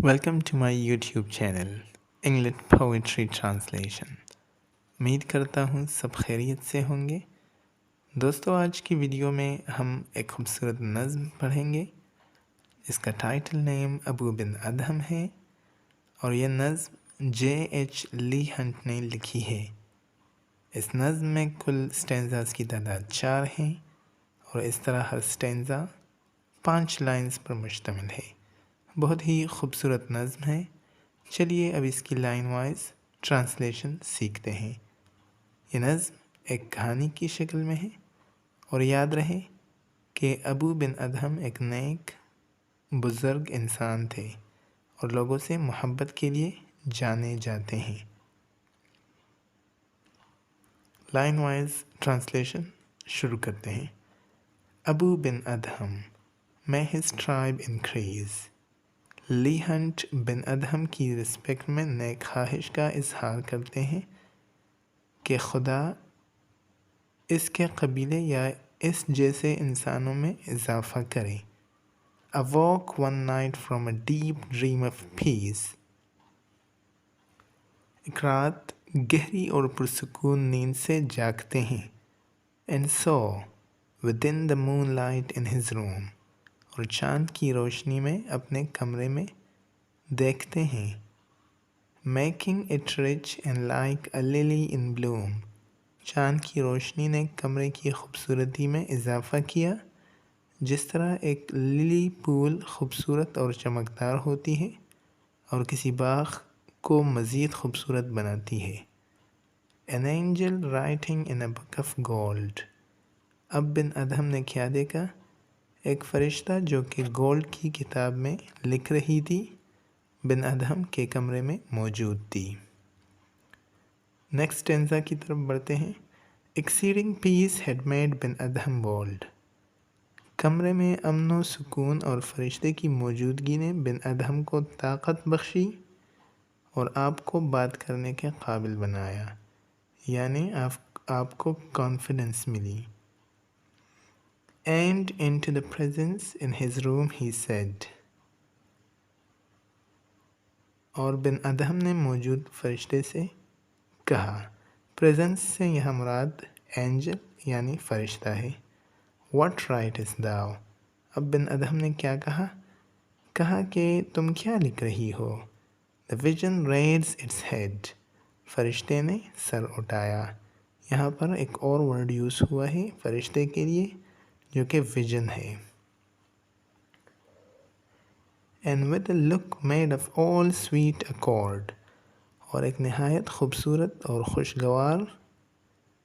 Welcome to my YouTube channel English poetry translation. امید کرتا ہوں سب خیریت سے ہوں گے۔ دوستو، آج کی ویڈیو میں ہم ایک خوبصورت نظم پڑھیں گے جس کا ٹائٹل نیم ابو بن ادہم ہے، اور یہ نظم JH لی ہنٹ نے لکھی ہے۔ اس نظم میں کل سٹینزاز کی تعداد 4 ہیں، اور اس طرح ہر سٹینزا 5 لائنز پر مشتمل ہے۔ بہت ہی خوبصورت نظم ہے۔ چلیے اب اس کی لائن وائز ٹرانسلیشن سیکھتے ہیں۔ یہ نظم ایک کہانی کی شکل میں ہے، اور یاد رہے کہ ابو بن ادہم ایک نیک بزرگ انسان تھے اور لوگوں سے محبت کے لیے جانے جاتے ہیں۔ لائن وائز ٹرانسلیشن شروع کرتے ہیں۔ ابو بن ادہم may his tribe increase۔ لی ہنٹ بن ادہم کی رسپیکٹ میں نیک خواہش کا اظہار کرتے ہیں کہ خدا اس کے قبیلے یا اس جیسے انسانوں میں اضافہ کرے۔ Awoke one night from a deep dream of peace۔ ایک رات گہری اور پرسکون نیند سے جاگتے ہیں۔ And saw within the moonlight in his room۔ اور چاند کی روشنی میں اپنے کمرے میں دیکھتے ہیں۔ Making it rich and like a lily in bloom۔ چاند کی روشنی نے کمرے کی خوبصورتی میں اضافہ کیا، جس طرح ایک للی پھول خوبصورت اور چمکدار ہوتی ہے اور کسی باغ کو مزید خوبصورت بناتی ہے۔ An angel writing in a book of gold۔ اب بن ادہم نے کیا دیکھا؟ ایک فرشتہ جو کہ گولڈ کی کتاب میں لکھ رہی تھی، بن ادہم کے کمرے میں موجود تھی۔ نیکسٹ ٹینزا کی طرف بڑھتے ہیں۔ Exceeding peace had made bin ادہم bold۔ کمرے میں امن و سکون اور فرشتے کی موجودگی نے بن ادہم کو طاقت بخشی اور آپ کو بات کرنے کے قابل بنایا، یعنی آپ کو کانفیڈنس ملی۔ And into the presence in his room he said۔ اور بن ادہم نے موجود فرشتے سے کہا۔ پریزنس سے یہاں مراد اینجل یعنی فرشتہ ہے۔ What writest thou؟ اب بن ادہم نے کیا کہا؟ کہا کہ تم کیا لکھ رہی ہو؟ The vision raised its head۔ فرشتے نے سر اٹھایا۔ یہاں پر ایک اور ورڈ یوز ہوا ہے فرشتے کے لیے جو کہ ویژن ہے۔ And with a look made of all sweet accord۔ اور ایک نہایت خوبصورت اور خوشگوار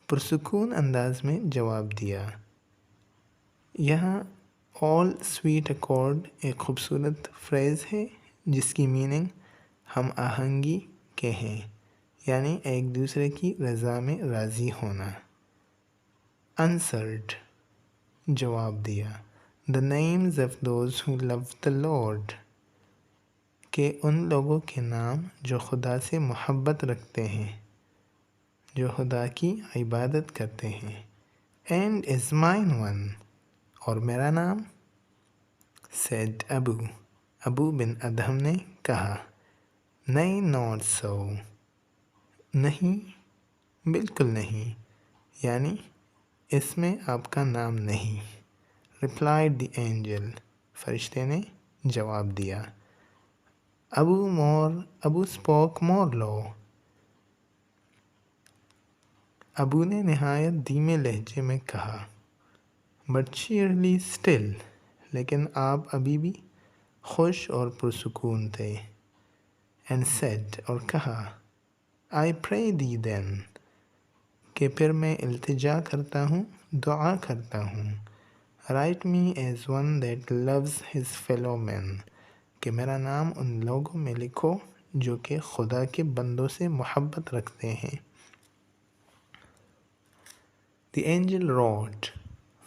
پرسکون انداز میں جواب دیا۔ یہاں all sweet accord ایک خوبصورت فریز ہے جس کی میننگ ہم آہنگی کے ہیں، یعنی ایک دوسرے کی رضا میں راضی ہونا۔ Answered جواب دیا۔ The names of those who love the Lord۔ کہ ان لوگوں کے نام جو خدا سے محبت رکھتے ہیں، جو خدا کی عبادت کرتے ہیں۔ And is mine one۔ اور میرا نام؟ said ابو بن ادہم نے کہا۔ Nay, not so۔ نہیں، بالکل نہیں، یعنی اس میں آپ کا نام نہیں۔ Replied the angel۔ فرشتے نے جواب دیا۔ ابو spoke more low۔ ابو نے نہایت دھیمے لہجے میں کہا۔ But cheerily still۔ لیکن آپ ابھی بھی خوش اور پرسکون تھے۔ And said اور کہا۔ I pray thee then۔ کہ پھر میں التجا کرتا ہوں، دعا کرتا ہوں۔ Write me as one that loves his fellow men۔ کہ میرا نام ان لوگوں میں لکھو جو کہ خدا کے بندوں سے محبت رکھتے ہیں۔ The angel wrote۔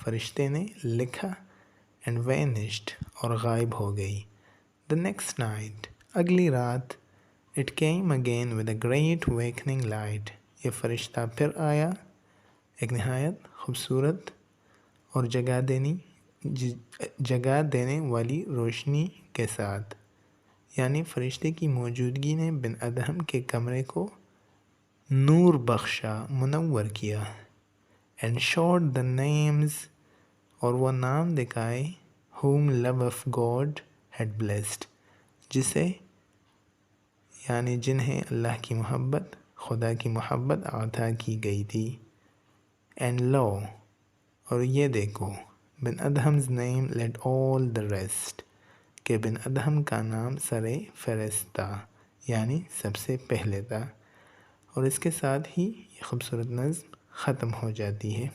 فرشتے نے لکھا۔ And vanished اور غائب ہو گئی۔ The next night اگلی رات it came again with a great awakening light۔ یہ فرشتہ پھر آیا ایک نہایت خوبصورت اور جگا دینے والی روشنی کے ساتھ، یعنی فرشتے کی موجودگی نے بن ادہم کے کمرے کو نور بخشا، منور کیا. اینڈ showed the names، اور وہ نام دکھائے whom love of God had blessed، جسے یعنی جنہیں اللہ کی محبت، خدا کی محبت عطا کی گئی تھی. اینڈ لو، اور یہ دیکھو، بن ادہم's name led all the rest، کہ بن ادہم کا نام سر فہرست تھا، یعنی سب سے پہلے تھا. اور اس کے ساتھ ہی یہ خوبصورت نظم ختم ہو جاتی ہے.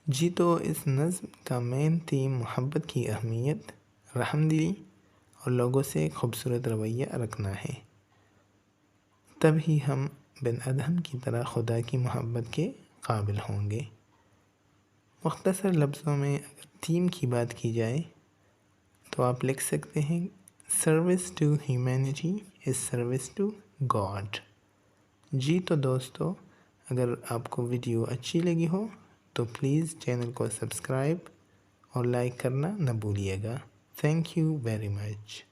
جی تو اس نظم کا مین تھیم محبت کی اہمیت، رحم دلی اور لوگوں سے ایک خوبصورت رویہ رکھنا ہے، تب ہی ہم بن ادہم کی طرح خدا کی محبت کے قابل ہوں گے. مختصر لفظوں میں اگر تھیم کی بات کی جائے تو آپ لکھ سکتے ہیں service to humanity is service to God. جی تو دوستو، اگر آپ کو ویڈیو اچھی لگی ہو تو پلیز چینل کو سبسکرائب اور لائک کرنا نہ بھولیے گا. Thank you very much.